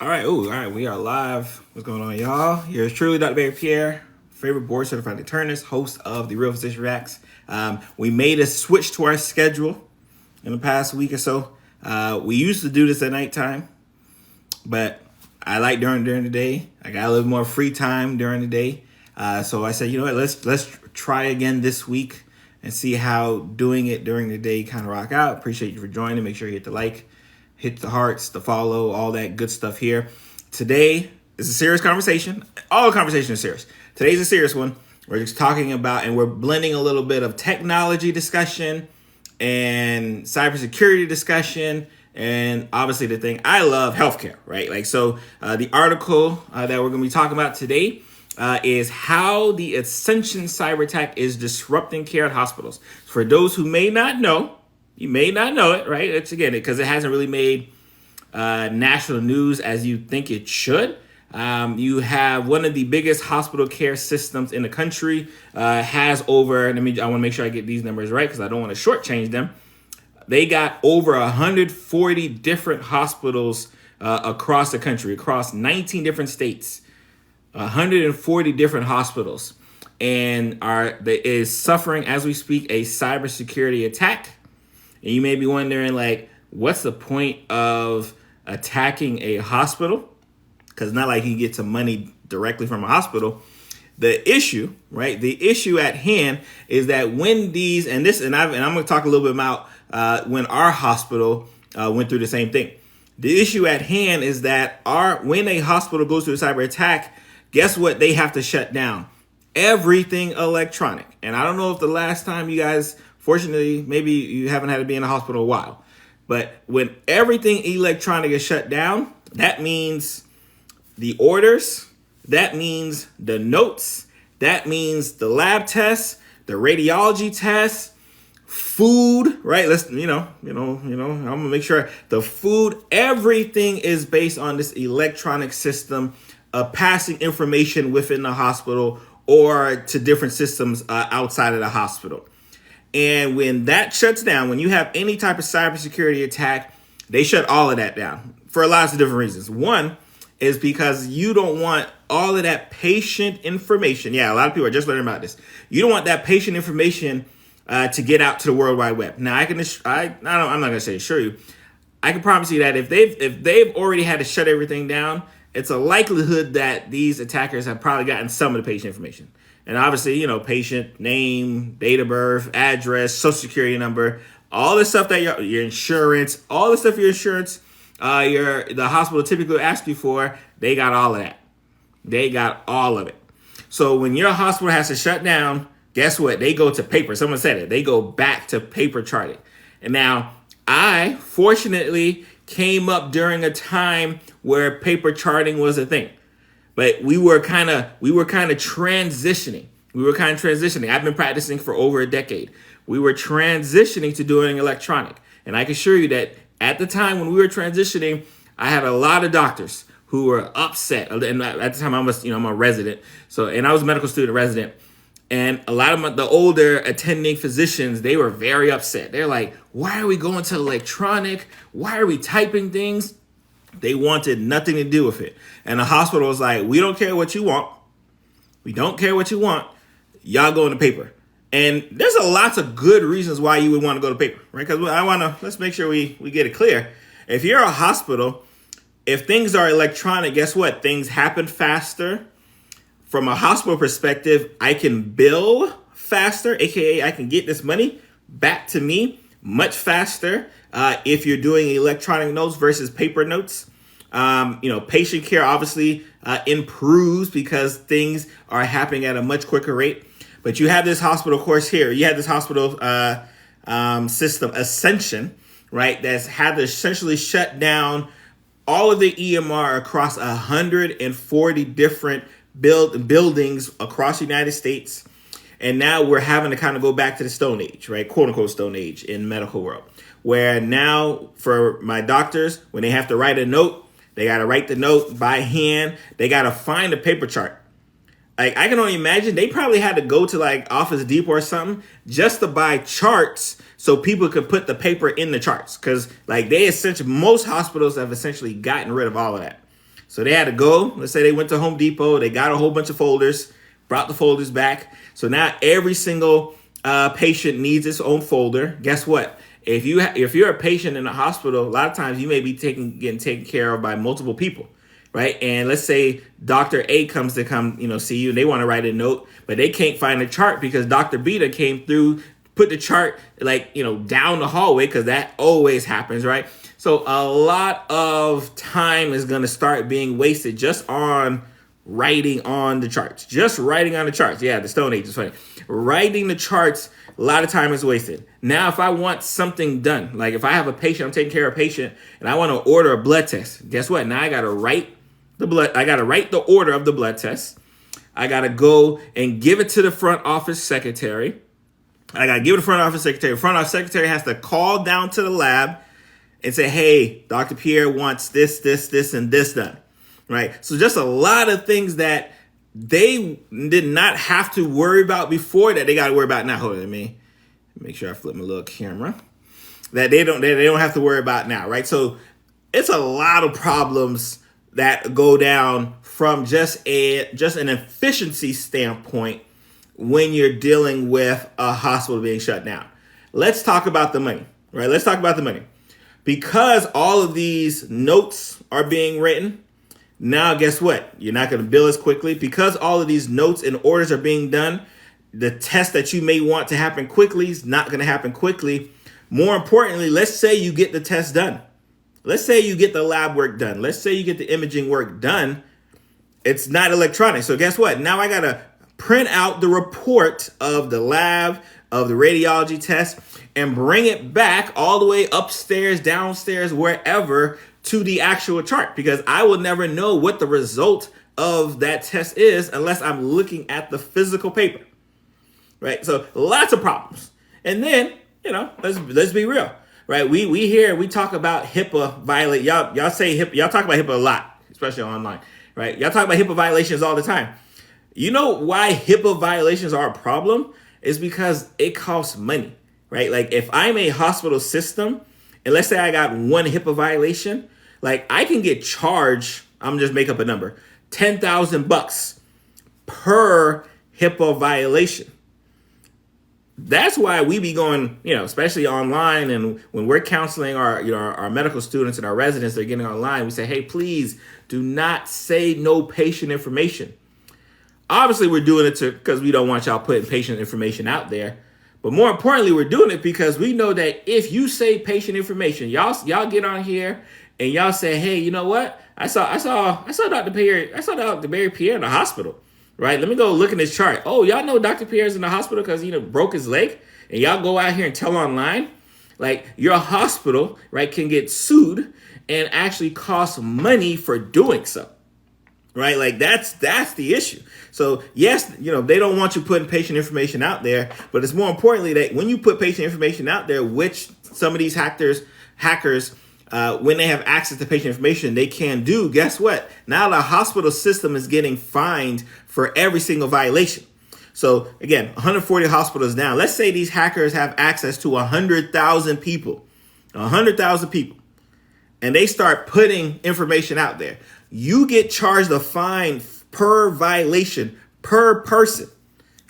All right. We are live. What's going on, y'all? Here's truly Dr. Barry Pierre, favorite board certified internist, host of the Real Physician Reacts. We made a switch to our schedule in the past week or so. We used to do this at nighttime, but I like during the day. I got a little more free time during the day. So I said, you know what, let's try again this week and see how doing it during the day kind of rock out. Appreciate you for joining. Make sure you hit the like, hit the hearts, the follow, all that good stuff here. Today is a serious conversation. All conversation is serious. Today's a serious one. We're just talking about, and we're blending a little bit of technology discussion and cybersecurity discussion, and obviously the thing I love, healthcare, right? The article that we're going to be talking about today is how the Ascension Cyberattack is disrupting care at hospitals. For those who may not know, you may not know it, right? It's again, because it hasn't really made national news as you think it should. You have one of the biggest hospital care systems in the country, has over, I want to make sure I get these numbers right because I don't want to shortchange them. They got over 140 different hospitals across the country, across 19 different states, 140 different hospitals, and is suffering as we speak a cybersecurity attack. And you may be wondering, like, what's the point of attacking a hospital? Because not like you get some money directly from a hospital. The issue, right? The issue at hand is that when these, and I'm going to talk a little bit about when our hospital went through the same thing. The issue at hand is that when a hospital goes through a cyber attack, guess what? They have to shut down everything electronic. And I don't know if the last time you guys, fortunately, maybe you haven't had to be in a hospital a while. But when everything electronic is shut down, that means the orders, that means the notes, that means the lab tests, the radiology tests, food, right? I'm gonna make sure the food, everything is based on this electronic system passing information within the hospital or to different systems outside of the hospital. And when that shuts down, when you have any type of cybersecurity attack, they shut all of that down for lots of different reasons. One is because you don't want all of that patient information. Yeah, a lot of people are just learning about this. You don't want that patient information to get out to the World Wide Web. Now, I'm not going to say assure you. I can promise you that if they've already had to shut everything down, it's a likelihood that these attackers have probably gotten some of the patient information. And obviously, patient name, date of birth, address, social security number, all the stuff that your insurance, all the stuff your insurance, the hospital typically asks you for, they got all of that. They got all of it. So when your hospital has to shut down, guess what? They go to paper. Someone said it. They go back to paper charting. And now I fortunately came up during a time where paper charting was a thing. But we were kind of transitioning. I've been practicing for over a decade. We were transitioning to doing electronic. And I can assure you that at the time when we were transitioning, I had a lot of doctors who were upset. And at the time I'm a resident. And I was a medical student resident. And a lot of the older attending physicians, they were very upset. They're like, why are we going to electronic? Why are we typing things? They wanted nothing to do with it. And the hospital was like, we don't care what you want. We don't care what you want. Y'all go into paper. And there's lots of good reasons why you would want to go to paper, right? Because let's make sure we get it clear. If you're a hospital, if things are electronic, guess what? Things happen faster. From a hospital perspective, I can bill faster, aka I can get this money back to me much faster if you're doing electronic notes versus paper notes. Patient care obviously improves because things are happening at a much quicker rate. But you have this hospital course here. You have this hospital system, Ascension, right, that's had to essentially shut down all of the EMR across 140 different buildings across the United States. And now we're having to kind of go back to the Stone Age, right? Quote unquote Stone Age in medical world, where now for my doctors, when they have to write a note, they got to write the note by hand. They got to find a paper chart. Like, I can only imagine they probably had to go to like Office Depot or something just to buy charts so people could put the paper in the charts. Because like most hospitals have essentially gotten rid of all of that. So they had to go. Let's say they went to Home Depot. They got a whole bunch of folders, brought the folders back. So now every single patient needs its own folder. Guess what? If you're a patient in a hospital, a lot of times you may be getting taken care of by multiple people, right? And let's say Dr. A comes to see you, and they want to write a note, but they can't find a chart because Dr. Beta came through, put the chart down the hallway, because that always happens, right? So a lot of time is going to start being wasted just on writing on the charts. Just writing on the charts. Yeah, the Stone Age is funny. Writing the charts, a lot of time is wasted. Now, if I want something done, like if I have a patient, I'm taking care of a patient, and I want to order a blood test, guess what? Now I got to write the order of the blood test. I got to go and give it to the front office secretary. I got to give it to the front office secretary. The front office secretary has to call down to the lab and say, hey, Dr. Pierre wants this, and this done, right? So just a lot of things that they did not have to worry about before that they got to worry about now. Hold on, let me make sure I flip my little camera. That they don't have to worry about now, right? So it's a lot of problems that go down from just an efficiency standpoint when you're dealing with a hospital being shut down. Let's talk about the money, right? Let's talk about the money. Because all of these notes are being written, now guess what? You're not going to bill as quickly. Because all of these notes and orders are being done, the test that you may want to happen quickly is not going to happen quickly. More importantly, let's say you get the test done. Let's say you get the lab work done. Let's say you get the imaging work done. It's not electronic. So guess what? Now I got to print out the report of the lab, of the radiology test, and bring it back all the way upstairs, downstairs, wherever, to the actual chart, because I will never know what the result of that test is unless I'm looking at the physical paper, right? So lots of problems. And then, let's be real, right? We talk about HIPAA violate. Y'all say HIPAA, y'all talk about HIPAA a lot, especially online, right? Y'all talk about HIPAA violations all the time. You know why HIPAA violations are a problem? It's because it costs money, right? Like if I'm a hospital system and let's say I got one HIPAA violation, like I can get charged, I'm just make up a number, $10,000 per HIPAA violation. That's why we be going, especially online, and when we're counseling our medical students and our residents that are getting online, we say, hey, please do not say no patient information. Obviously, we're doing it because we don't want y'all putting patient information out there. But more importantly, we're doing it because we know that if you say patient information, y'all get on here and y'all say, hey, you know what? I saw Dr. Pierre in the hospital, right? Let me go look in his chart. Oh, y'all know Dr. Pierre's in the hospital because he broke his leg, and y'all go out here and tell online. Like your hospital, right, can get sued and actually cost money for doing so. Right? Like that's the issue. So yes, they don't want you putting patient information out there, but it's more importantly that when you put patient information out there, which some of these hackers, when they have access to patient information, they can do, guess what? Now the hospital system is getting fined for every single violation. So again, 140 hospitals down. Let's say these hackers have access to 100,000 people, and they start putting information out there. You get charged a fine per violation per person,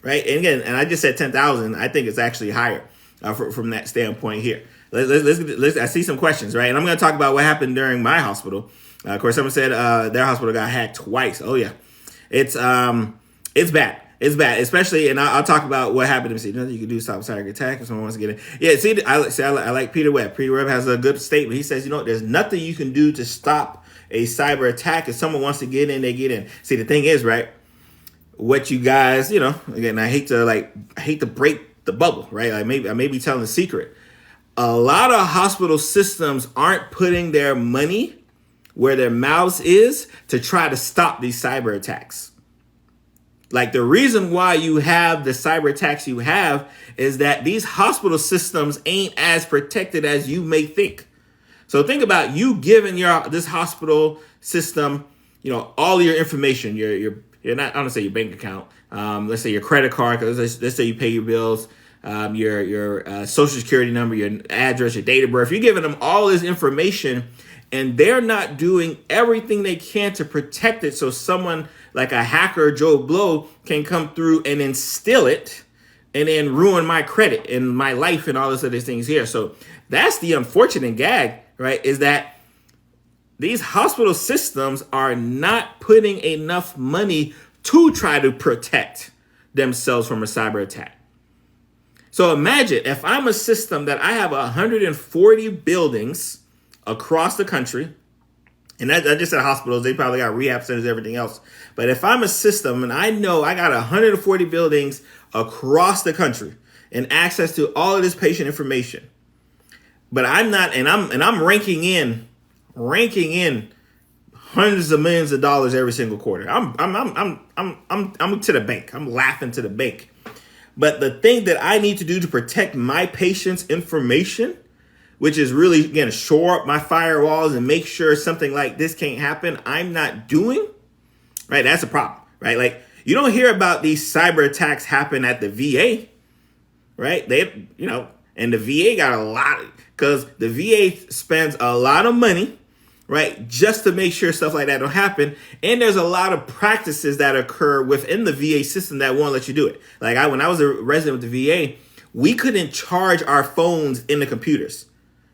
right? And again, I just said 10,000. I think it's actually higher from that standpoint here. Let's I see some questions, right? And I'm going to talk about what happened during my hospital. Of course, someone said their hospital got hacked twice. Oh yeah, it's bad. It's bad, especially, and I'll talk about what happened. Nothing you can do to stop a cyber attack if someone wants to get in. Yeah, I like Peter Webb. Peter Webb has a good statement. He says, there's nothing you can do to stop a cyber attack. If someone wants to get in, they get in. See, the thing is, right, what you guys, again, I hate to break the bubble, right? I may be telling a secret. A lot of hospital systems aren't putting their money where their mouths is to try to stop these cyber attacks. Like the reason why you have the cyber attacks you have is that these hospital systems ain't as protected as you may think. So think about you giving this hospital system, all your information, you're not, I don't say your bank account, let's say your credit card, because let's say you pay your bills, your social security number, your address, your date of birth. You're giving them all this information, and they're not doing everything they can to protect it so someone like a hacker Joe Blow can come through and instill it and then ruin my credit and my life and all this other things here. So that's the unfortunate gag, right? Is that these hospital systems are not putting enough money to try to protect themselves from a cyber attack. So imagine if I'm a system that I have 140 buildings across the country, and I just said hospitals, they probably got rehab centers, everything else. But if I'm a system and I know I got 140 buildings across the country and access to all of this patient information, but I'm not, and I'm ranking in hundreds of millions of dollars every single quarter. I'm to the bank. I'm laughing to the bank. But the thing that I need to do to protect my patient's information, which is really, again, shore up my firewalls and make sure something like this can't happen, I'm not doing, right? That's a problem, right? Like, you don't hear about these cyber attacks happen at the VA, right? And the VA got a lot, because the VA spends a lot of money, right, just to make sure stuff like that don't happen. And there's a lot of practices that occur within the VA system that won't let you do it. Like when I was a resident with the VA, we couldn't charge our phones in the computers,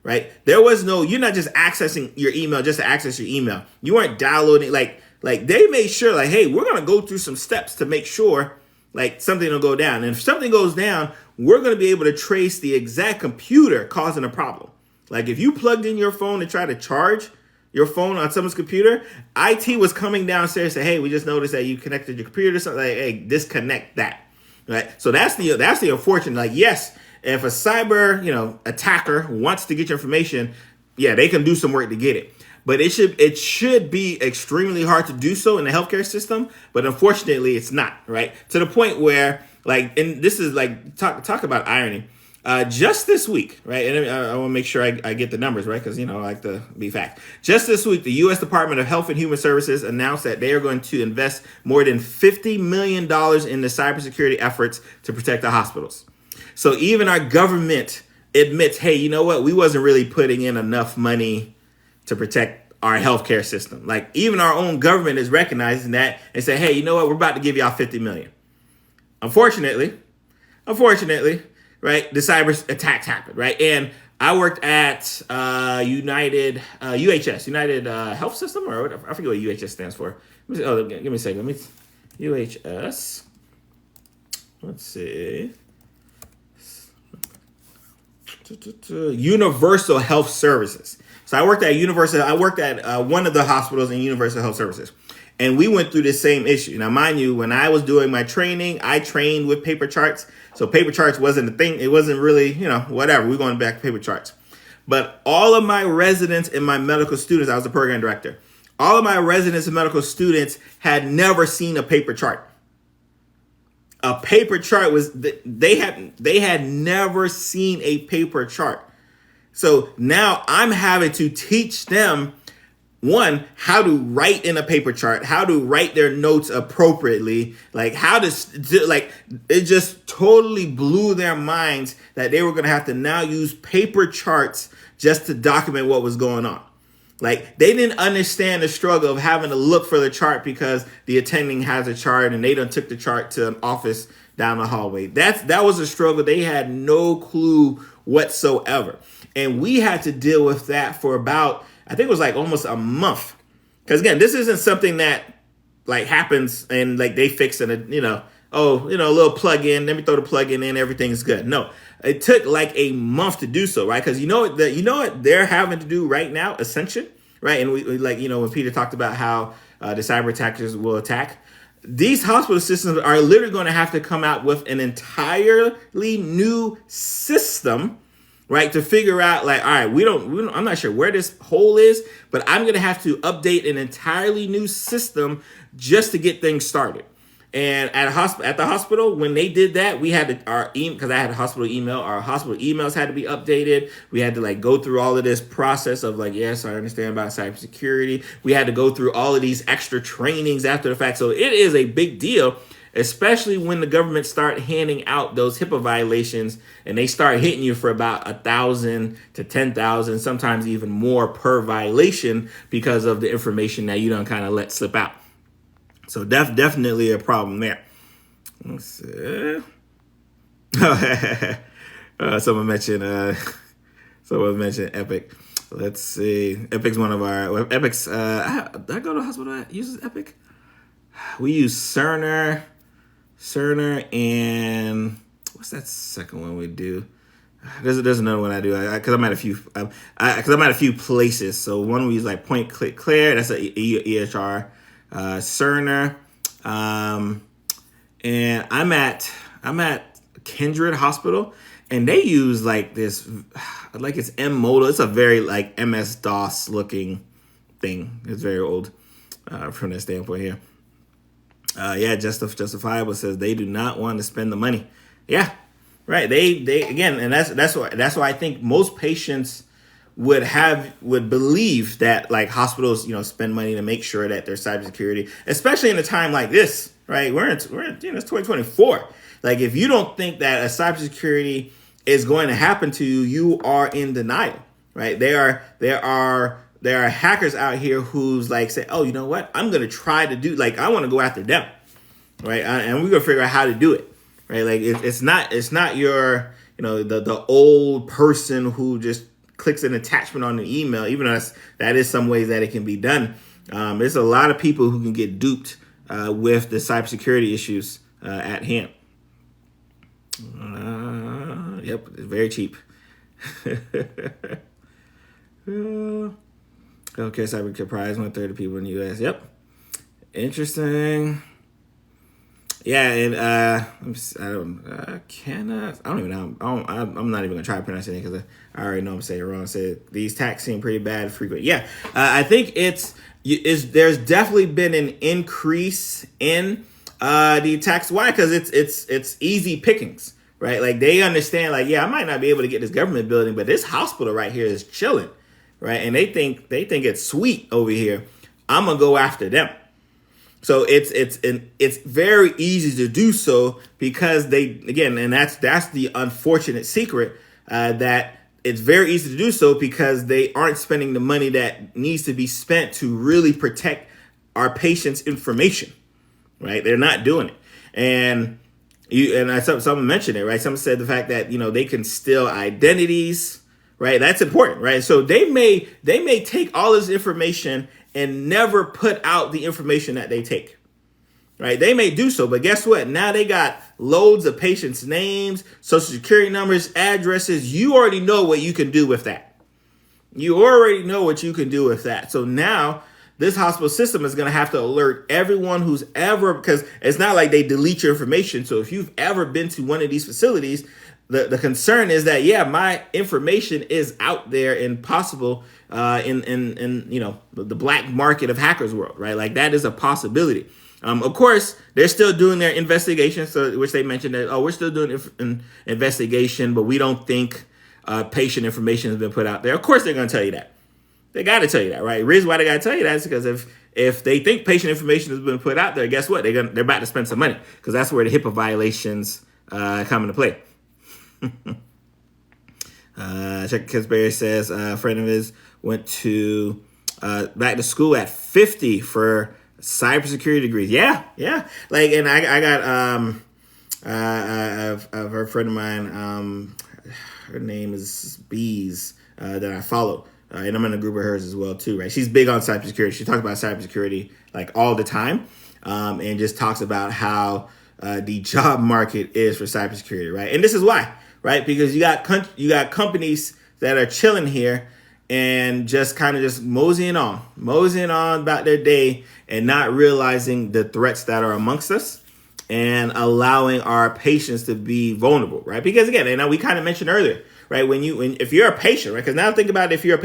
right? There was no, you're not just accessing your email just to access your email. You weren't downloading, like they made sure, like, hey, we're going to go through some steps to make sure like something will go down. And if something goes down, we're going to be able to trace the exact computer causing a problem. Like if you plugged in your phone and tried to charge your phone on someone's computer, IT was coming downstairs and say, hey, we just noticed that you connected your computer to something. Like, hey, disconnect that. Right. So that's the unfortunate. Like, yes, if a cyber, attacker wants to get your information, yeah, they can do some work to get it. But it should be extremely hard to do so in the healthcare system. But unfortunately, it's not, right? To the point where, like, and this is like, talk about irony. Just this week, right? And I want to make sure I get the numbers right, because I like to be fact. Just this week, the U.S. Department of Health and Human Services announced that they are going to invest more than $50 million in the cybersecurity efforts to protect the hospitals. So even our government admits, hey, you know what? We wasn't really putting in enough money to protect our healthcare system. Like even our own government is recognizing that and say, hey, you know what? We're about to give y'all $50 million. Unfortunately, right, the cyber attacks happened, right? And I worked at United Health System, or whatever. I forget what UHS stands for. Give me a second. UHS. Let's see. Universal Health Services. So I worked at one of the hospitals in Universal Health Services. And we went through the same issue. Now, mind you, when I was doing my training, I trained with paper charts. So paper charts wasn't a thing. It wasn't really, whatever. We're going back to paper charts. But all of my residents and my medical students, I was the program director. All of my residents and medical students had never seen a paper chart. A paper chart they had never seen a paper chart. So now I'm having to teach them, one, how to write in a paper chart, how to write their notes appropriately, like how to, like, it just totally blew their minds that they were going to have to now use paper charts just to document what was going on. Like they didn't understand the struggle of having to look for the chart because the attending has a chart and they done took the chart to an office down the hallway. That was a struggle. They had no clue whatsoever. And we had to deal with that for about, I think it was like almost a month. Because again, this isn't something that like happens and like they fix it, a little plug-in, let me throw the plug-in in, everything's good. No, it took like a month to do so, right? Because you know what they're having to do right now, Ascension, right? And we when Peter talked about how the cyber attackers will attack, these hospital systems are literally going to have to come out with an entirely new system, right, to figure out, like, all right, we don't, I'm not sure where this hole is, but I'm going to have to update an entirely new system just to get things started. And at the hospital, when they did that, we had because I had a hospital email, our hospital emails had to be updated. We had to like go through all of this process of like, yes, I understand about cybersecurity. We had to go through all of these extra trainings after the fact. So it is a big deal. especially when the government start handing out those HIPAA violations and they start hitting you for about 1,000 to 10,000, sometimes even more per violation because of the information that you don't kind of let slip out. So definitely a problem there. Let's see. Someone mentioned Epic. Let's see. Epic's one of our Epic's. Did I go to a hospital that uses Epic? We use Cerner, and what's that second one we do? There's another one I do because I'm at a few places. So one we use like Point Click Clear. That's a EHR. Cerner, and I'm at Kindred Hospital, and they use like this, like it's M-Modal. It's a very like MS-DOS looking thing. It's very old from that standpoint here. Justifiable says they do not want to spend the money. Yeah, right. They again, and that's why I think most patients would believe that like hospitals, spend money to make sure that their cybersecurity, especially in a time like this, right? We're in it's 2024. Like if you don't think that a cybersecurity is going to happen to you, you are in denial, right? There are hackers out here who's like say, oh, you know what? I'm going to try to do, like, I want to go after them, right? And we're going to figure out how to do it, right? Like it's not your, the old person who just clicks an attachment on an email, even though that is some ways that it can be done. There's a lot of people who can get duped with the cybersecurity issues at hand. Yep, it's very cheap. Healthcare cyber comprise 1/3 of people in the U.S. Yep, interesting. Yeah, and I don't even know. I'm not even gonna try to pronounce it because I already know I'm saying it wrong. I said these attacks seem pretty bad frequent. Yeah, I think there's definitely been an increase in the attacks. Why? Because it's easy pickings. Right, like they understand, like, yeah, I might not be able to get this government building, but this hospital right here is chilling, right? And they think it's sweet over here. I'm gonna go after them. So it's very easy to do so because that's the unfortunate secret that it's very easy to do so because they aren't spending the money that needs to be spent to really protect our patients' information, right? They're not doing it, and someone mentioned it, right? Someone said the fact that they can steal identities, right? That's important, right? So they may take all this information and never put out the information that they take, right? They may do so, but guess what? Now they got loads of patients' names, social security numbers, addresses. You already know what you can do with that. So now this hospital system is going to have to alert everyone who's ever, because it's not like they delete your information. So if you've ever been to one of these facilities, the concern is that, yeah, my information is out there and possible in the black market of hackers world, right? Like that is a possibility. Of course, they're still doing their investigation, which they mentioned that, we're still doing an investigation, but we don't think patient information has been put out there. Of course, they're going to tell you that. They got to tell you that, right? The reason why they got to tell you that is because if they think patient information has been put out there, guess what? They're about to spend some money because that's where the HIPAA violations come into play. Chuck Kisberry says a friend of his went to back to school at 50 for cybersecurity degrees. Yeah. Like, and I got a friend of mine. Her name is Bees that I follow. And I'm in a group of hers as well, too, right? She's big on cybersecurity. She talks about cybersecurity like all the time and just talks about how the job market is for cybersecurity, right? And this is why, right? Because you got companies that are chilling here and just kind of just moseying on about their day and not realizing the threats that are amongst us and allowing our patients to be vulnerable, right? Because again, and we kind of mentioned earlier, right? If you're a patient, right? Because now think about it, if you're a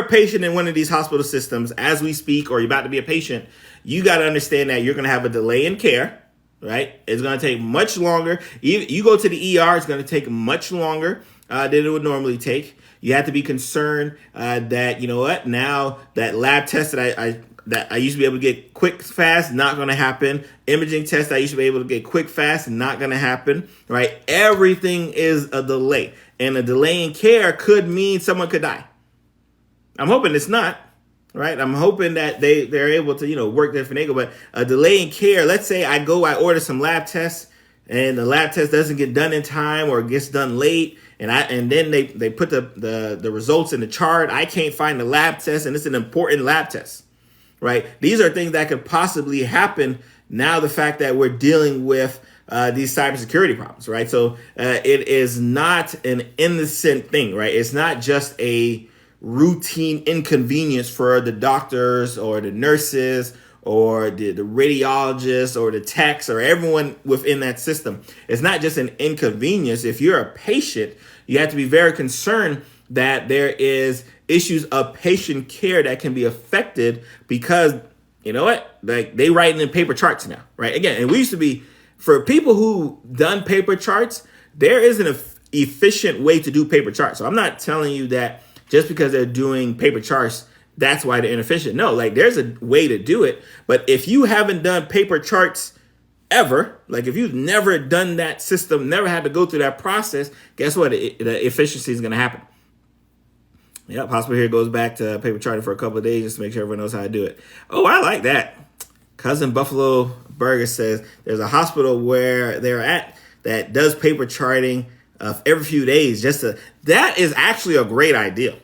patient in one of these hospital systems as we speak, or you're about to be a patient, you got to understand that you're going to have a delay in care, right? It's going to take much longer. You go to the ER, it's going to take much longer than it would normally take. You have to be concerned that, now that lab test that that I used to be able to get quick, fast, not going to happen. Imaging tests I used to be able to get quick, fast, not going to happen, right? Everything is a delay. And a delay in care could mean someone could die. I'm hoping it's not, right? I'm hoping that they're able to, work their finagle. But a delay in care, let's say I order some lab tests, and the lab test doesn't get done in time or gets done late, and then they put the results in the chart. I can't find the lab test, and it's an important lab test, right? These are things that could possibly happen now, the fact that we're dealing with these cybersecurity problems, right? So it is not an innocent thing, right? It's not just a routine inconvenience for the doctors or the nurses or the radiologists or the techs or everyone within that system. It's not just an inconvenience. If you're a patient, you have to be very concerned that there is issues of patient care that can be affected because, you know what, like they write in paper charts now, right? Again, and we used to be, for people who done paper charts, there is an efficient way to do paper charts. So I'm not telling you that just because they're doing paper charts, that's why they're inefficient. No, like there's a way to do it. But if you haven't done paper charts ever, like if you've never done that system, never had to go through that process, guess what? The efficiency is going to happen. Yep, hospital here goes back to paper charting for a couple of days just to make sure everyone knows how to do it. Oh, I like that. Cousin Buffalo Burger says there's a hospital where they're at that does paper charting every few days. That is actually a great idea.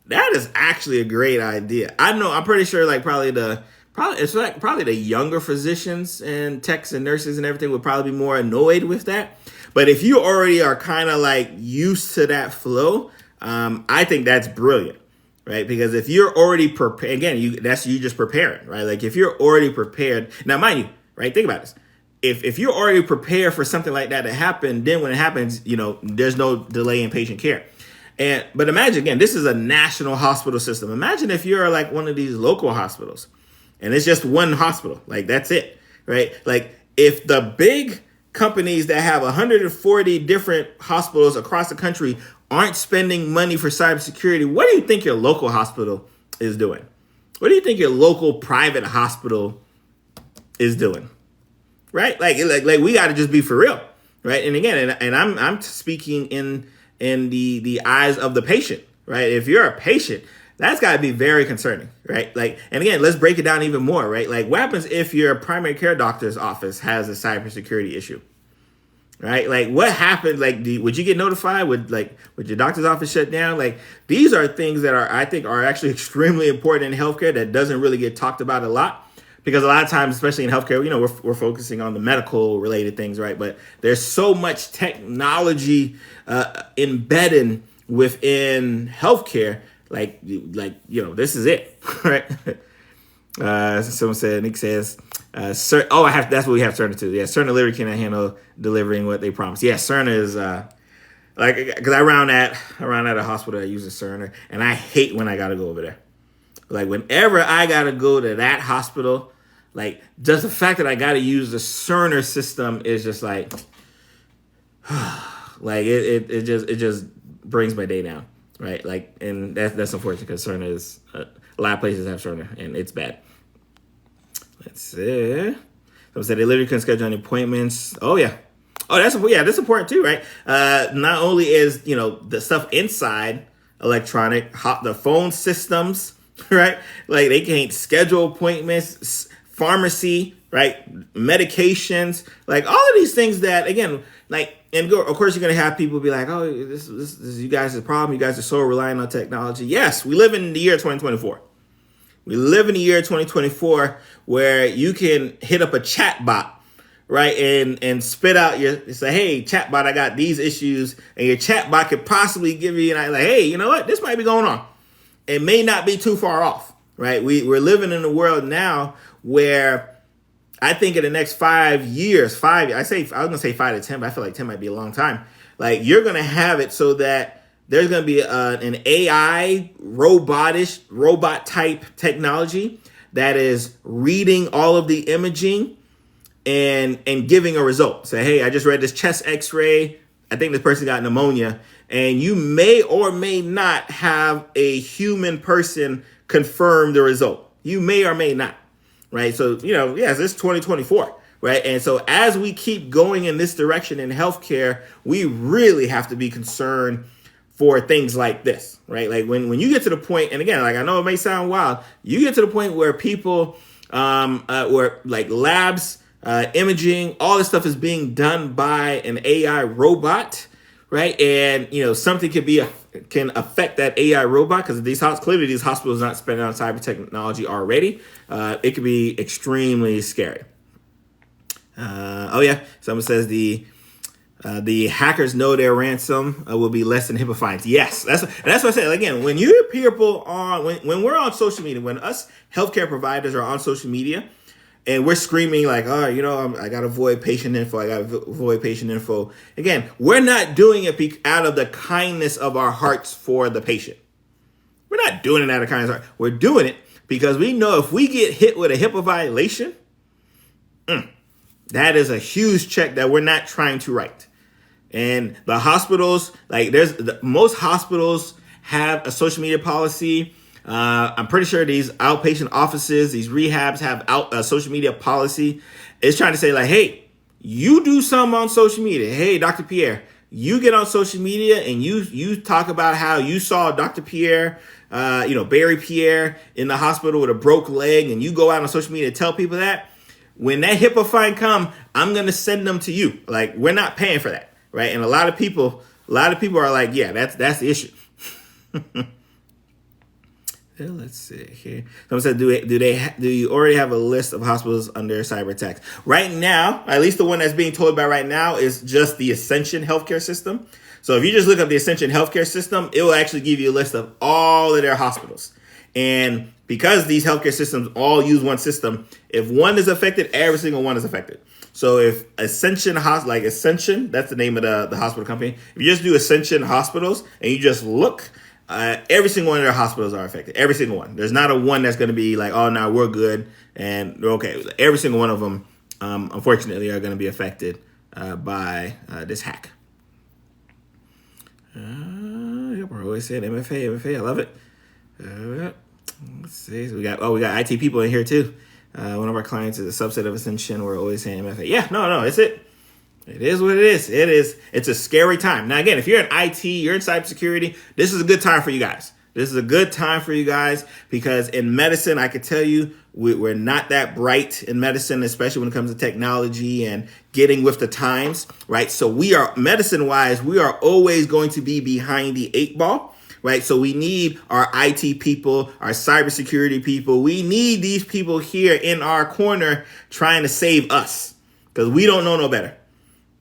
That is actually a great idea. I know. I'm pretty sure, like probably the younger physicians and techs and nurses and everything would probably be more annoyed with that. But if you already are kind of like used to that flow, I think that's brilliant, right? Because if you're already prepared, again, you just preparing, right? Like if you're already prepared, now mind you, right? Think about this. If you're already prepared for something like that to happen, then when it happens, there's no delay in patient care. But imagine, again, this is a national hospital system. Imagine if you're like one of these local hospitals and it's just one hospital, like that's it, right? Like if the big companies that have 140 different hospitals across the country aren't spending money for cybersecurity, what do you think your local hospital is doing? What do you think your local private hospital is doing? Right? Like we got to just be for real, right? And again, and I'm speaking in the eyes of the patient, right? If you're a patient, that's got to be very concerning, right? Like, and again, let's break it down even more, right? Like, what happens if your primary care doctor's office has a cybersecurity issue, right? Like, what happened? Like, would you get notified? Would your doctor's office shut down? Like, these are things that I think are actually extremely important in healthcare that doesn't really get talked about a lot. Because a lot of times, especially in healthcare, we're focusing on the medical related things, right? But there's so much technology embedded within healthcare, like this is it, right? Someone said, Nick says, that's what we have Cerner to. Yeah, Cerner literally cannot handle delivering what they promise. Yeah, Cerner is because I round at a hospital that uses Cerner, and I hate when I gotta go over there. Like whenever I gotta go to that hospital, like just the fact that I gotta use the Cerner system is just like, like it just brings my day down, right? Like, and that's unfortunate because Cerner is a lot of places have Cerner and it's bad. Let's see. Someone said they literally couldn't schedule any appointments. Oh yeah. Oh, that's important too, right? Not only is the stuff inside electronic, the phone systems. Right? Like they can't schedule appointments, pharmacy, right? Medications, like all of these things that, again, like, and of course you're going to have people be like, oh, this is you guys' problem. You guys are so reliant on technology. Yes, we live in the year 2024. We live in the year 2024 where you can hit up a chat bot, right? And spit out say, hey, chat bot, I got these issues. And your chat bot could possibly give you like, hey, you know what? This might be going on. It may not be too far off, right? We're living in a world now where I think in the next 5 years, I was going to say 5 to 10, but I feel like 10 might be a long time. Like you're going to have it so that there's going to be an AI robot type technology that is reading all of the imaging and giving a result. Say, hey, I just read this chest x-ray. I think this person got pneumonia. And you may or may not have a human person confirm the result. You may or may not, right? So, yes, it's 2024, right? And so as we keep going in this direction in healthcare, we really have to be concerned for things like this, right? Like when you get to the point, and again, like I know it may sound wild, you get to the point where people, where like labs, imaging, all this stuff is being done by an AI robot, right? And something can affect that AI robot because clearly these hospitals are not spending on cyber technology already. It could be extremely scary. Someone says the hackers know their ransom will be less than HIPAA fines. Yes, that's what I said. Again, when you people when we're on social media, when us healthcare providers are on social media, and we're screaming like, I got to avoid patient info. I got to avoid patient info. Again, we're not doing it out of the kindness of our hearts for the patient. We're not doing it out of kindness of our heart. We're doing it because we know if we get hit with a HIPAA violation, that is a huge check that we're not trying to write. And the hospitals, most hospitals have a social media policy. I'm pretty sure these outpatient offices, these rehabs have a social media policy. It's trying to say like, hey, you do something on social media. Hey, Dr. Pierre, you get on social media and you talk about how you saw Dr. Pierre, Barry Pierre in the hospital with a broke leg, and you go out on social media and tell people that. When that HIPAA fine come, I'm going to send them to you. Like, we're not paying for that. Right. And a lot of people are like, yeah, that's the issue. Let's see here. Someone said, do you already have a list of hospitals under cyber attacks? Right now, at least the one that's being told about right now is just the Ascension Healthcare System. So if you just look up the Ascension Healthcare System, it will actually give you a list of all of their hospitals. And because these healthcare systems all use one system, if one is affected, every single one is affected. So if Ascension, Ascension, that's the name of the hospital company. If you just do Ascension hospitals and you just look, every single one of their hospitals are affected. Every single one. There's not a one that's going to be like, oh, no, we're good and we're okay. Every single one of them, unfortunately, are going to be affected by this hack. We're always saying MFA. I love it. Let's see. So we got IT people in here too. One of our clients is a subset of Ascension. We're always saying MFA. Yeah, no, it's it. It is what it is. It's a scary time. Now, again, if you're in IT, you're in cybersecurity, this is a good time for you guys. This is a good time for you guys because in medicine, I can tell you, we're not that bright in medicine, especially when it comes to technology and getting with the times, right? So medicine-wise, we are always going to be behind the 8 ball. Right. So we need our IT people, our cybersecurity people. We need these people here in our corner trying to save us because we don't know no better.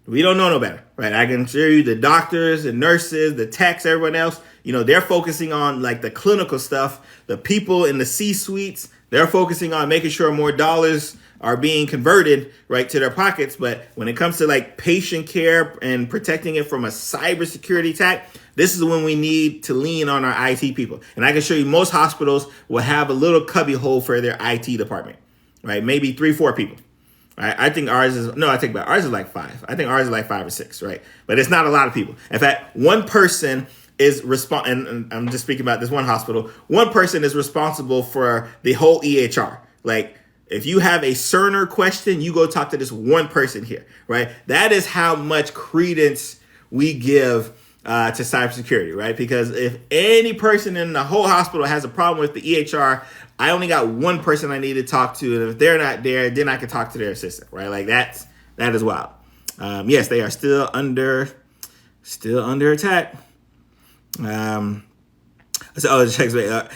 Right. I can assure you the doctors, the nurses, the techs, everyone else, they're focusing on like the clinical stuff. The people in the C-suites, they're focusing on making sure more dollars are being converted right to their pockets. But when it comes to like patient care and protecting it from a cybersecurity attack, this is when we need to lean on our IT people. And I can show you most hospitals will have a little cubby hole for their IT department, right? Maybe 3-4 people. Right? I think ours is like 5. I think ours is like 5 or 6, right? But it's not a lot of people. In fact, one person is and I'm just speaking about this one hospital. One person is responsible for the whole EHR. Like, if you have a Cerner question, you go talk to this one person here, right? That is how much credence we give to cybersecurity, right? Because if any person in the whole hospital has a problem with the EHR, I only got one person I need to talk to, and if they're not there, then I can talk to their assistant, right? Like that is wild. Yes, they are still under attack.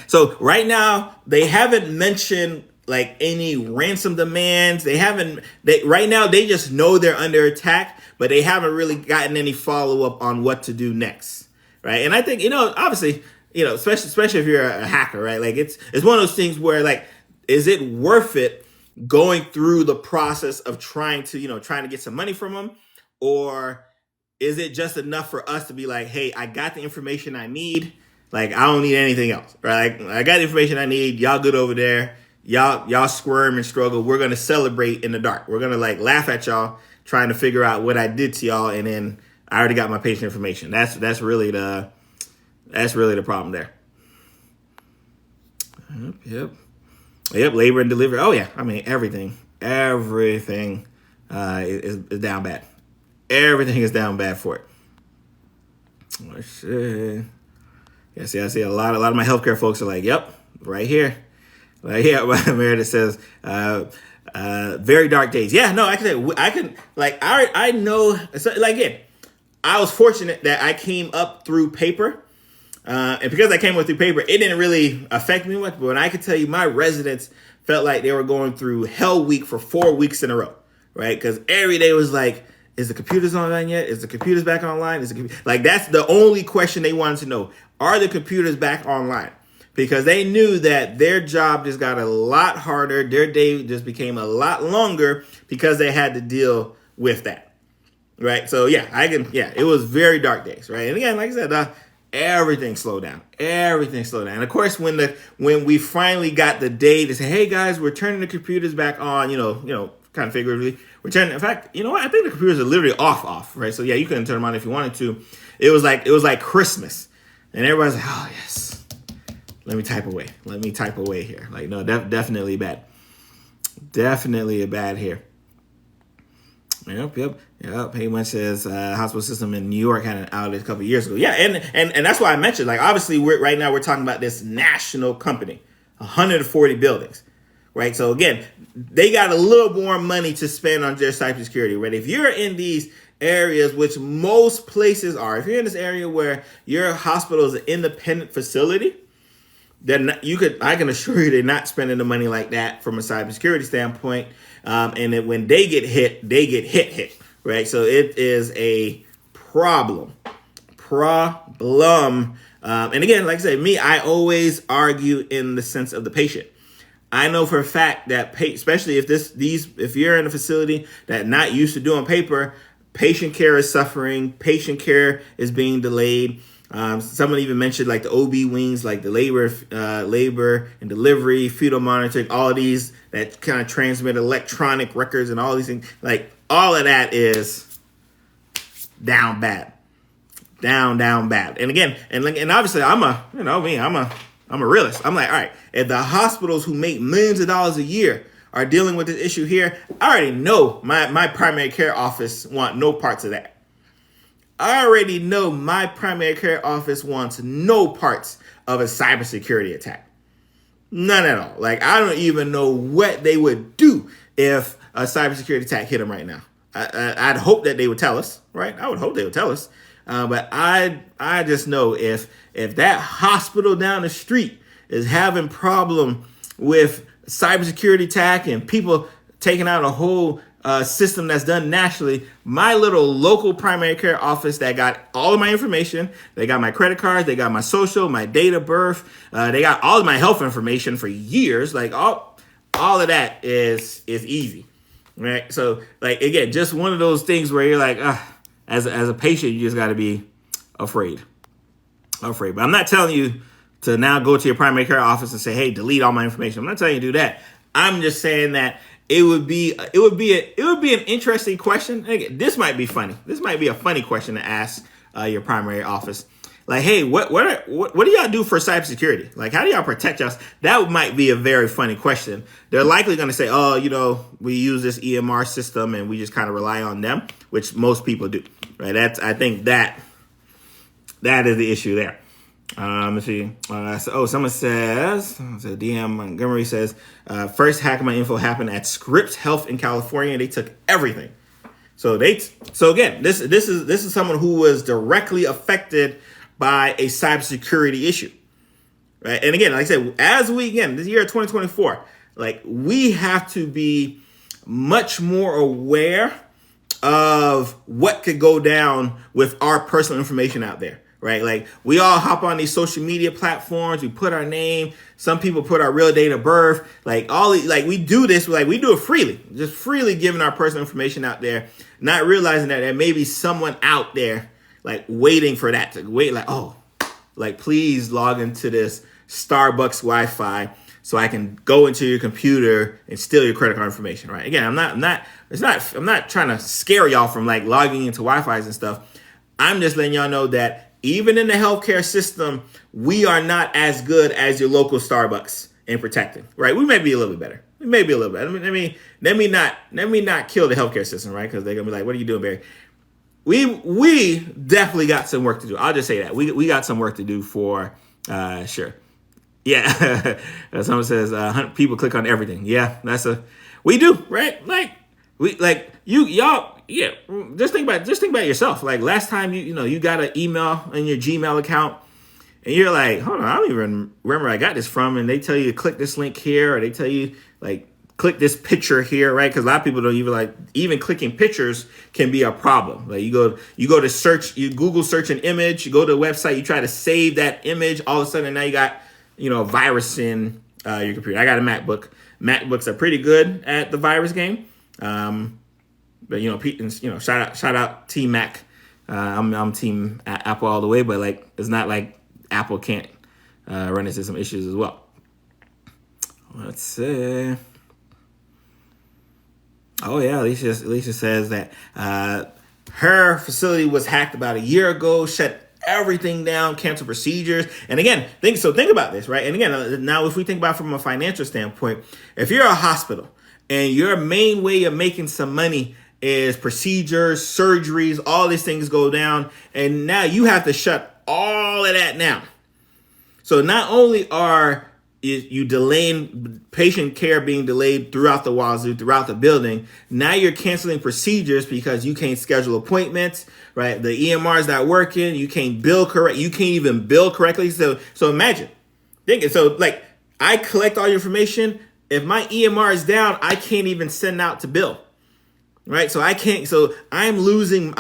So right now they haven't mentioned like any ransom demands. Right now they just know they're under attack, but they haven't really gotten any follow-up on what to do next, right? And I think, obviously, especially if you're a hacker, right? Like it's one of those things where like, is it worth it going through the process of trying to get some money from them? Or is it just enough for us to be like, hey, I got the information I need. Like, I don't need anything else, right? Like, I got the information I need. Y'all good over there. Y'all squirm and struggle. We're going to celebrate in the dark. We're going to like laugh at y'all trying to figure out what I did to y'all. And then I already got my patient information. That's really the problem there. Yep. Yep, labor and delivery. Oh yeah, I mean everything is down bad. Everything is down bad for it. Let's see. Yeah, see, I see a lot of my healthcare folks are like, yep, right here. Like, yeah, Meredith says, very dark days. Yeah, no, I know, so, like, again, I was fortunate that I came up through paper. And because I came up through paper, it didn't really affect me much. But when I could tell you, my residents felt like they were going through hell week for 4 weeks in a row, right? Because every day was like, is the computers online yet? Is the computers back online? Like, that's the only question they wanted to know. Are the computers back online? Because they knew that their job just got a lot harder. Their day just became a lot longer because they had to deal with that, right? So yeah, it was very dark days, right? And again, like I said, everything slowed down. Everything slowed down. And of course, when we finally got the day to say, hey guys, we're turning the computers back on, kind of figuratively, we're turning. In fact, you know what? I think the computers are literally off, right? So yeah, you couldn't turn them on if you wanted to. It was like Christmas, and everybody's like, oh yes. Let me type away here. Like, no, definitely bad. Definitely a bad here. Yep. Payment says hospital system in New York had an outage a couple of years ago. Yeah, and that's why I mentioned, like, obviously right now we're talking about this national company, 140 buildings, right? So again, they got a little more money to spend on their cybersecurity, right? If you're in these areas, which most places are, if you're in this area where your hospital is an independent facility, then I can assure you they're not spending the money like that from a cybersecurity standpoint. And then when they get hit, they get hit, right? So it is a problem. And again, like I said, I always argue in the sense of the patient. I know for a fact that, especially if you're in a facility that not used to doing paper, patient care is suffering. Patient care is being delayed. Someone even mentioned like the OB wings, like the labor and delivery, fetal monitoring, all of these that kind of transmit electronic records and all these things. Like, all of that is down bad, down bad. And again, and obviously I'm a realist. I'm like, all right, if the hospitals who make millions of dollars a year are dealing with this issue here, I already know my primary care office want no parts of that. I already know my primary care office wants no parts of a cybersecurity attack. None at all. Like, I don't even know what they would do if a cybersecurity attack hit them right now. I'd hope that they would tell us, right? I would hope they would tell us. But I just know if that hospital down the street is having problem with cybersecurity attack and people taking out a whole system that's done nationally, my little local primary care office that got all of my information, they got my credit cards, they got my social, my date of birth, they got all of my health information for years. Like, all of that is easy, right? So, like, again, just one of those things where you're like, as a patient, you just got to be afraid. But I'm not telling you to now go to your primary care office and say, hey, delete all my information. I'm not telling you to do that. I'm just saying that it would be an interesting question. Again, this might be funny. This might be a funny question to ask your primary office. Like, hey, what do y'all do for cybersecurity? Like, how do y'all protect us? That might be a very funny question. They're likely going to say, oh, we use this EMR system and we just kind of rely on them, which most people do, right? I think that is the issue there. Let's see. Someone says, DM Montgomery says, first hack of my info happened at Scripps Health in California. They took everything. So again, this is someone who was directly affected by a cybersecurity issue, right? And again, like I said, this year of 2024, like, we have to be much more aware of what could go down with our personal information out there. Right, like, we all hop on these social media platforms. We put our name. Some people put our real date of birth. Like, we do this. Like, we do it freely, just freely giving our personal information out there, not realizing that there may be someone out there, like, waiting for that to wait. Like, oh, like, please log into this Starbucks Wi-Fi so I can go into your computer and steal your credit card information. Right? Again, I'm not trying to scare y'all from, like, logging into Wi-Fi's and stuff. I'm just letting y'all know that even in the healthcare system, we are not as good as your local Starbucks and protecting, right? We may be a little bit better. We may be a little bit. Let me not kill the healthcare system, right? Because they're gonna be like, "What are you doing, Barry?" We definitely got some work to do. I'll just say that we got some work to do for sure. Yeah, someone says people click on everything. Yeah, we do, right? Y'all. Yeah, just think about yourself. Like last time you got an email in your Gmail account. And you're like, hold on, I don't even remember where I got this from. And they tell you to click this link here, or they tell you like click this picture here, right? Because a lot of people don't even clicking pictures can be a problem. Like you go to search, you Google search an image, you go to a website, you try to save that image. All of a sudden, now you got a virus in your computer. I got a MacBook. MacBooks are pretty good at the virus game. But shout out Team Mac. I'm Team Apple all the way, but like it's not like Apple can't run into some issues as well. Let's see. Oh yeah, Alicia says that her facility was hacked about a year ago, shut everything down, canceled procedures. And again, think about this, right? And again, now if we think about it from a financial standpoint, if you're a hospital and your main way of making some money is procedures, surgeries, all these things go down, and now you have to shut all of that now. So not only are you delaying patient care being delayed throughout the wazoo, throughout the building, now you're canceling procedures because you can't schedule appointments, right? The EMR's not working. You can't bill correct. You can't even bill correctly. So imagine, like I collect all your information. If my EMR is down, I can't even send out to bill. Right. So I'm losing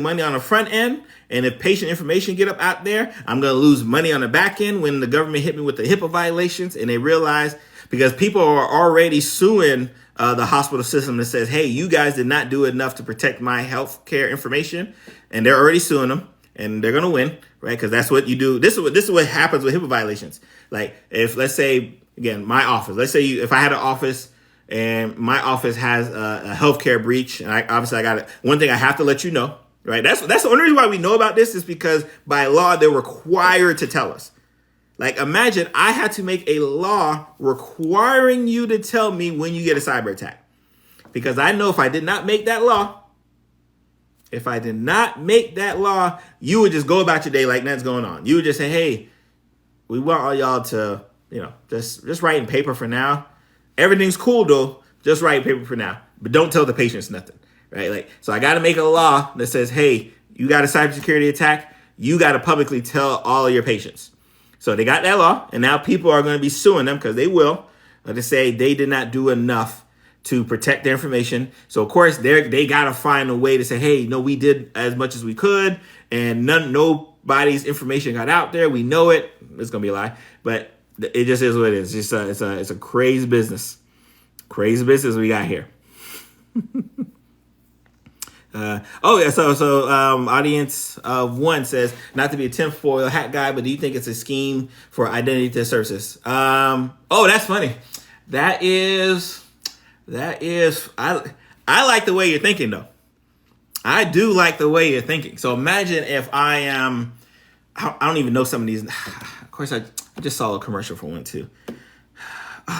money on the front end. And if patient information get up out there, I'm going to lose money on the back end when the government hit me with the HIPAA violations. And they realize because people are already suing the hospital system that says, hey, you guys did not do enough to protect my healthcare information. And they're already suing them and they're going to win. Right. Because that's what you do. This is what happens with HIPAA violations. Like if let's say, again, my office, if I had an office and my office has a healthcare breach, and I got it. One thing I have to let you know, right? That's the only reason why we know about this is because by law they're required to tell us. Like imagine I had to make a law requiring you to tell me when you get a cyber attack, because I know if I did not make that law, you would just go about your day like nothing's going on. You would just say, hey, we want all y'all to just write in paper for now. Everything's cool though. Just write paper for now, but don't tell the patients nothing, right? Like, so I got to make a law that says, hey, you got a cybersecurity attack. You got to publicly tell all of your patients. So they got that law, and now people are going to be suing them because they will to say they did not do enough to protect their information. So of course they got to find a way to say, hey, no, we did as much as we could, and nobody's information got out there. We know it. It's going to be a lie, but it just is what it is. It's a crazy business. Crazy business we got here. Audience of one says, not to be a tinfoil hat guy, but do you think it's a scheme for identity theft services? That's funny. That is I like the way you're thinking though. I do like the way you're thinking. So imagine if I don't even know some of these. Of course, I just saw a commercial for one too.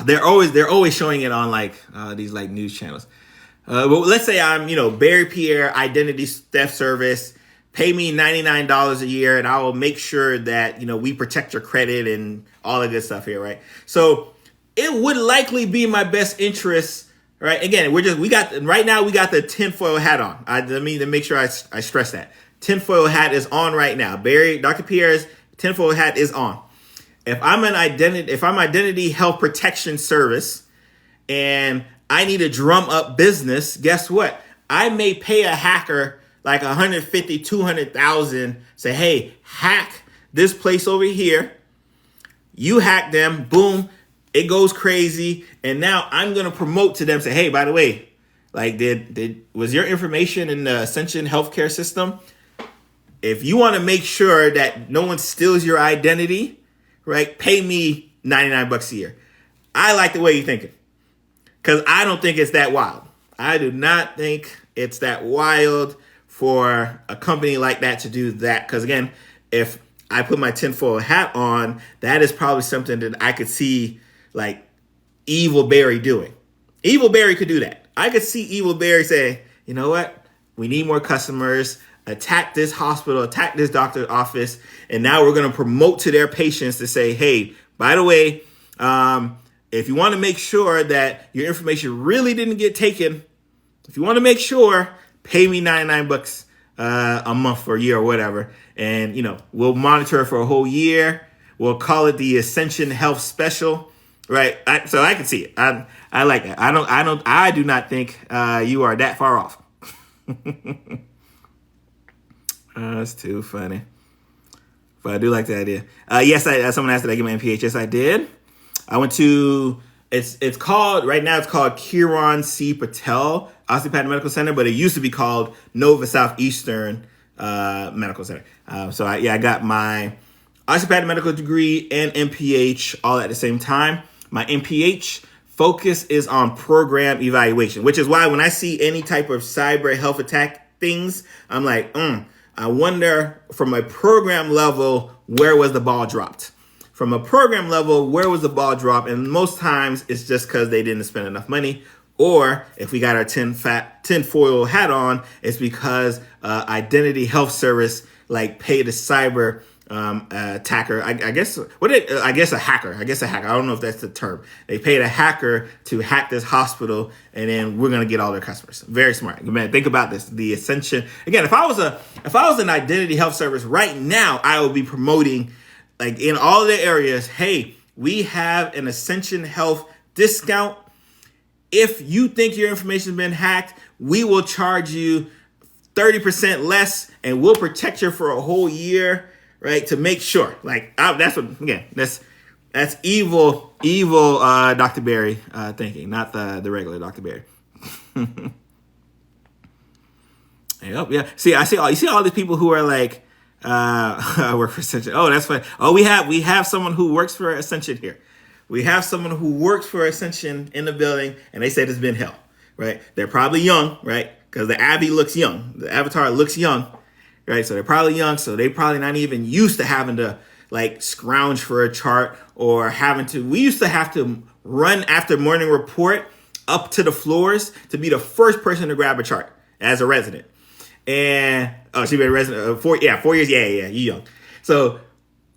They're always showing it on like these like news channels. But let's say I'm Barry Pierre Identity Theft Service. Pay me $99 a year, and I will make sure that we protect your credit and all of this stuff here, right? So it would likely be my best interest, right? Again, we got the tinfoil hat on. Let me make sure I stress that tinfoil hat is on right now. Dr. Pierre's tinfoil hat is on. If I'm identity health protection service and I need to drum up business, guess what? I may pay a hacker like $150,000, $200,000, say, hey, hack this place over here. You hack them, boom, it goes crazy. And now I'm going to promote to them, say, hey, by the way, like was your information in the Ascension Healthcare System? If you want to make sure that no one steals your identity, right, pay me $99 a year. I like the way you're thinking, because I don't think it's that wild. I do not think it's that wild for a company like that to do that. Because again, if I put my tinfoil hat on, that is probably something that I could see like Evil Barry doing. Evil Barry could do that. I could see Evil Barry say, you know what? We need more customers. Attack this hospital, attack this doctor's office. And now we're going to promote to their patients to say, hey, by the way, if you want to make sure that your information really didn't get taken, if you want to make sure, pay me $99 a month or a year or whatever. And, we'll monitor it for a whole year. We'll call it the Ascension Health Special. Right. So I can see it. I like that. I do not think you are that far off. That's too funny. But I do like the idea. Yes, someone asked, did I get my MPH? Yes, I did. I went to, it's called Kiran C. Patel Osteopathic Medical Center, but it used to be called Nova Southeastern Medical Center. I got my osteopathic medical degree and MPH all at the same time. My MPH focus is on program evaluation, which is why when I see any type of cyber health attack things, I'm like, I wonder from a program level, where was the ball dropped? From a program level, where was the ball dropped? And most times it's just because they didn't spend enough money. Or if we got our tinfoil hat on, it's because Identity Health Service paid a cyber attacker. I guess a hacker. I don't know if that's the term. They paid a hacker to hack this hospital, and then we're gonna get all their customers. Very smart, man. Think about this. The Ascension. Again, if I was an Identity Health Service right now, I would be promoting in all the areas. Hey, we have an Ascension Health discount. If you think your information has been hacked, we will charge you 30% less, and we'll protect you for a whole year. Right, to make sure, that's evil, Dr. Barry thinking, not the regular Dr. Barry. Yep, yeah. You see all these people who are I work for Ascension. Oh, that's funny. Oh, we have someone who works for Ascension here. We have someone who works for Ascension in the building, and they said it's been hell. Right, they're probably young, right? Because the Abby looks young, the avatar looks young. Right, so they're probably young, so they probably not even used to having to scrounge for a chart or we used to have to run after morning report up to the floors to be the first person to grab a chart as a resident. And she been a resident 4 years. Yeah, you young. So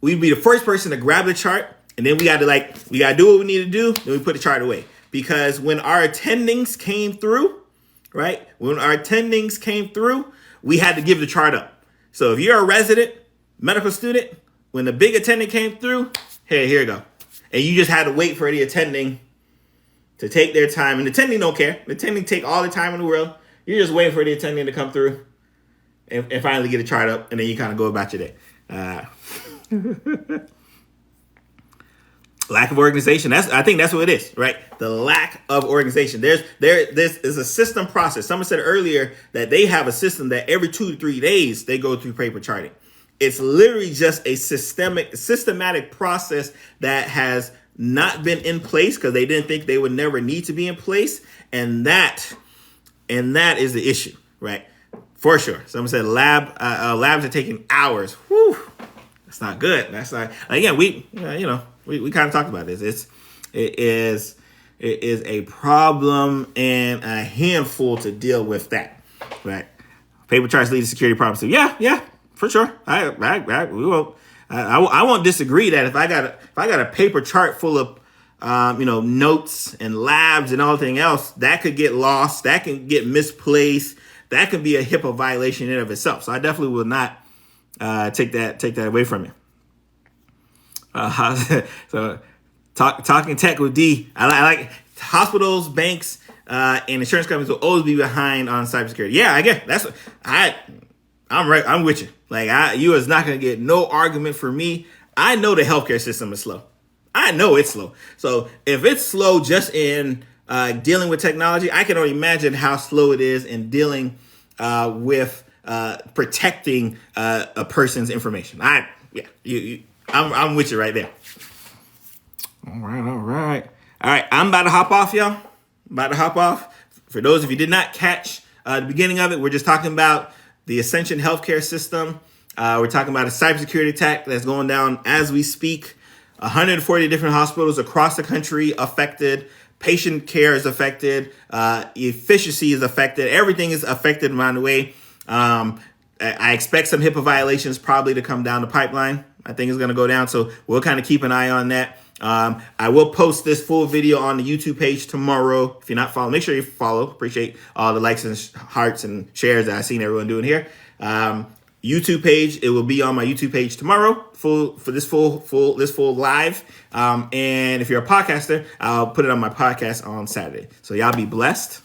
we'd be the first person to grab the chart, and then we got to do what we need to do. Then we put the chart away, because when our attendings came through, we had to give the chart up. So if you're a resident medical student, when the big attending came through, hey, here you go. And you just had to wait for the attending to take their time. And the attending don't care. The attending take all the time in the world. You're just waiting for the attending to come through and finally get a chart up. And then you kind of go about your day. Lack of organization. I think that's what it is, right? The lack of organization. This is a system process. Someone said earlier that they have a system that every 2 to 3 days they go through paper charting. It's literally just a systematic process that has not been in place because they didn't think they would never need to be in place, and that is the issue, right? For sure. Someone said labs are taking hours. Whew. That's not good. That's not. Again, we kind of talked about this. It is a problem and a handful to deal with that, right? Paper charts lead to security problems. So yeah, for sure. I won't disagree that if I got a paper chart full of notes and labs and everything else, that could get lost, that can get misplaced, that could be a HIPAA violation in and of itself. So I definitely will not take that away from you. So talking tech with D. I like hospitals, banks, and insurance companies will always be behind on cybersecurity. Yeah, I get that's I'm right. I'm with you. You is not going to get no argument for me. I know the healthcare system is slow. I know it's slow. So if it's slow just in dealing with technology, I can only imagine how slow it is in dealing with protecting a person's information. I'm with you right there. All right. I'm about to hop off, y'all. For those of you who did not catch the beginning of it, we're just talking about the Ascension Healthcare System. We're talking about a cybersecurity attack that's going down as we speak. 140 different hospitals across the country affected. Patient care is affected. Efficiency is affected. Everything is affected around the way. I expect some HIPAA violations probably to come down the pipeline. I think it's going to go down. So we'll kind of keep an eye on that. I will post this full video on the YouTube page tomorrow. If you're not following, make sure you follow. Appreciate all the likes and hearts and shares that I've seen everyone doing here. YouTube page, it will be on my YouTube page tomorrow for this full live. And if you're a podcaster, I'll put it on my podcast on Saturday. So y'all be blessed.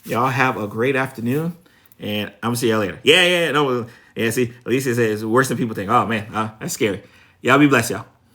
Y'all have a great afternoon, and I'm gonna see y'all later. Yeah. See, Alicia says it's worse than people think. Oh man, that's scary. Y'all be blessed, y'all.